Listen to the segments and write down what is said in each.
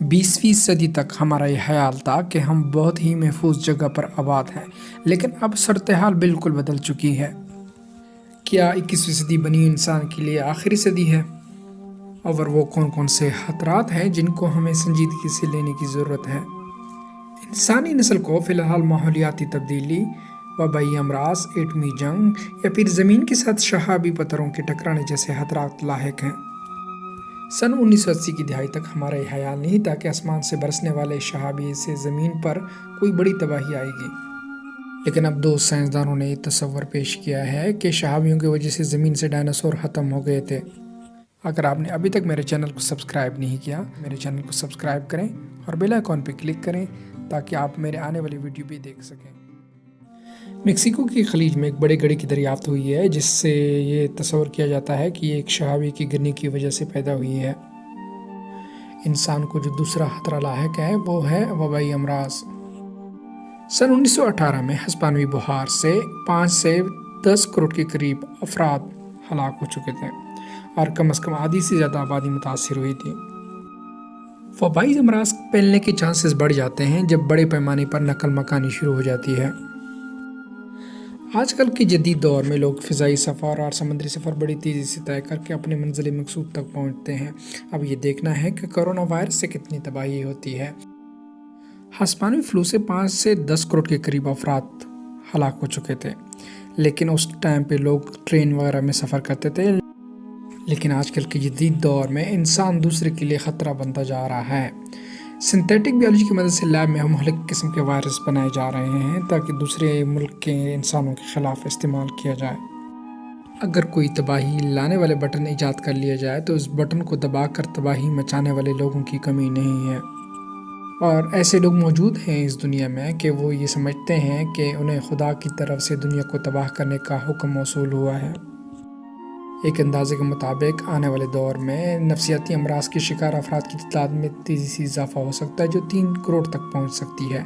20वीं सदी तक हमारा ये ख्याल था कि हम बहुत ही महफूज जगह पर आबाद हैं, लेकिन अब सूरत-ए-हाल बिल्कुल बदल चुकी है। क्या 21वीं सदी बनी इंसान के लिए आखिरी सदी है? और वो कौन कौन से खतरात हैं जिनको हमें संजीदगी से लेने की ज़रूरत है? इंसानी नस्ल को फ़िलहाल माहौलियाती तब्दीली, वबाई अमराज, एटमी जंग या फिर ज़मीन के साथ शहाबी पत्थरों के टकराने जैसे खतरात लाहिक हैं। सन 1980 की दहाई तक हमारा यह ख्याल नहीं था कि आसमान से बरसने वाले शहाबी से ज़मीन पर कोई बड़ी तबाही आएगी, लेकिन अब दो साइंसदानों ने तस्वर पेश किया है कि शहाबियों की वजह से ज़मीन से डायनासोर ख़त्म हो गए थे। अगर आपने अभी तक मेरे चैनल को सब्सक्राइब नहीं किया, मेरे चैनल को सब्सक्राइब करें और बेल आइकॉन पर क्लिक करें ताकि आप मेरे आने वाली वीडियो भी देख सकें। मेक्सिको की खलीज में एक बड़ी घड़ी की दरियाफ्त हुई है, जिससे ये तस्वर किया जाता है कि ये एक शहाबी की गिरने की वजह से पैदा हुई है। इंसान को जो दूसरा खतरा लाहिक है वो है वबाई अमराज। सन 1918 में हिस्पानवी बुखार से 5 से 10 करोड़ के करीब अफराद हलाक हो चुके थे और कम से कम आधी से ज़्यादा आबादी मुतासिर हुई थी। वबाई अमराज फैलने के चांसेस बढ़ जाते हैं जब बड़े पैमाने पर नकल मकानी शुरू हो जाती है। आजकल के जदीद दौर में लोग फ़िज़ाई सफ़र और समुद्री सफ़र बड़ी तेज़ी से तय करके अपने मंजिल मकसूद तक पहुँचते हैं। अब ये देखना है कि कोरोना वायरस से कितनी तबाही होती है। हिस्पानिक फ्लू से 5 से 10 करोड़ के करीब अफराद हलाक हो चुके थे, लेकिन उस टाइम पे लोग ट्रेन वगैरह में सफ़र करते थे। लेकिन आजकल के जदीद दौर में इंसान दूसरे के लिए ख़तरा बनता जा रहा है। सिंथेटिक बायोलॉजी की मदद से लैब में मुख्तलिफ किस्म के वायरस बनाए जा रहे हैं ताकि दूसरे मुल्क के इंसानों के ख़िलाफ़ इस्तेमाल किया जाए। अगर कोई तबाही लाने वाले बटन ईजाद कर लिया जाए तो उस बटन को दबाकर तबाही मचाने वाले लोगों की कमी नहीं है। और ऐसे लोग मौजूद हैं इस दुनिया में कि वो ये समझते हैं कि उन्हें खुदा की तरफ से दुनिया को तबाह करने का हुक्म मौसूल हुआ है। एक अंदाजे के मुताबिक आने वाले दौर में नफसियाती अमराज के शिकार अफराद की तादाद में तेज़ी से इजाफा हो सकता है, जो 3 करोड़ तक पहुंच सकती है।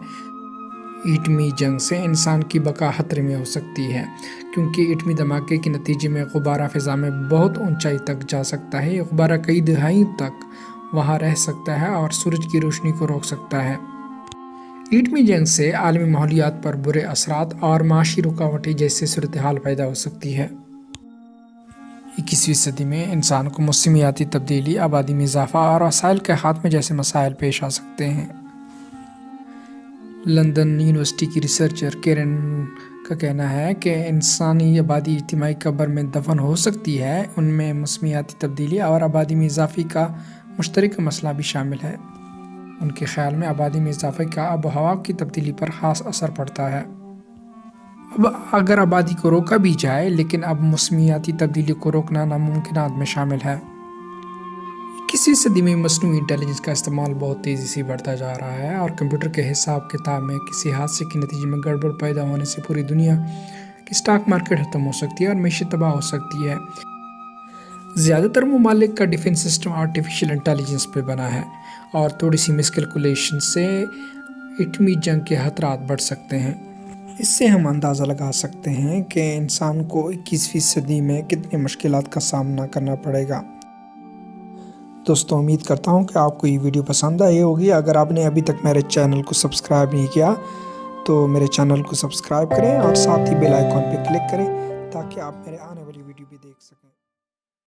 एटमी जंग से इंसान की बका खतरे में हो सकती है, क्योंकि एटमी धमाके के नतीजे में गुब्बारा फ़िज़ा में बहुत ऊंचाई तक जा सकता है। ये गुब्बारा कई दहाई तक वहाँ रह सकता है और सूरज की रोशनी को रोक सकता है। एटमी जंग से आलमी माहौलियात पर बुरे असरात और माशी रुकावटें जैसे सूरत हाल पैदा हो सकती है। 21वीं सदी में इंसान को मौसमियाती तब्दीली, आबादी में इजाफा और वसाइल के खात्मे जैसे मसाइल पेश आ सकते हैं। लंदन यूनिवर्सिटी की रिसर्चर केरन का कहना है कि इंसानी आबादी इज्तिमाई कब्र में दफन हो सकती है। उनमें मौसमियाती तब्दीली और आबादी में इजाफे का मुश्तरक मसला भी शामिल है। उनके ख्याल में आबादी में इजाफे का आबोहवा की तब्दीली पर ख़ास असर पड़ता है। अब अगर आबादी को रोका भी जाए, लेकिन अब मौसमियाती तब्दीली को रोकना नामुमकिनात में शामिल है। 21वीं सदी में मसनूई इंटेलिजेंस का इस्तेमाल बहुत तेज़ी से बढ़ता जा रहा है और कंप्यूटर के हिसाब किताब में किसी हादसे के नतीजे में गड़बड़ पैदा होने से पूरी दुनिया की स्टॉक मार्केट ख़त्म हो सकती है और मईशत तबाह हो सकती है। ज़्यादातर ममालिक का डिफेंस सिस्टम आर्टिफिशियल इंटेलिजेंस पे बना है और थोड़ी सी मिसकैलकुलेशन से एटमी जंग के खतरात बढ़ सकते हैं। इससे हम अंदाज़ा लगा सकते हैं कि इंसान को 21वीं सदी में कितनी मुश्किलात का सामना करना पड़ेगा। दोस्तों, उम्मीद करता हूं कि आपको ये वीडियो पसंद आई होगी। अगर आपने अभी तक मेरे चैनल को सब्सक्राइब नहीं किया तो मेरे चैनल को सब्सक्राइब करें और साथ ही बेल आइकॉन पर क्लिक करें ताकि आप मेरे आने वाली वीडियो भी देख सकें।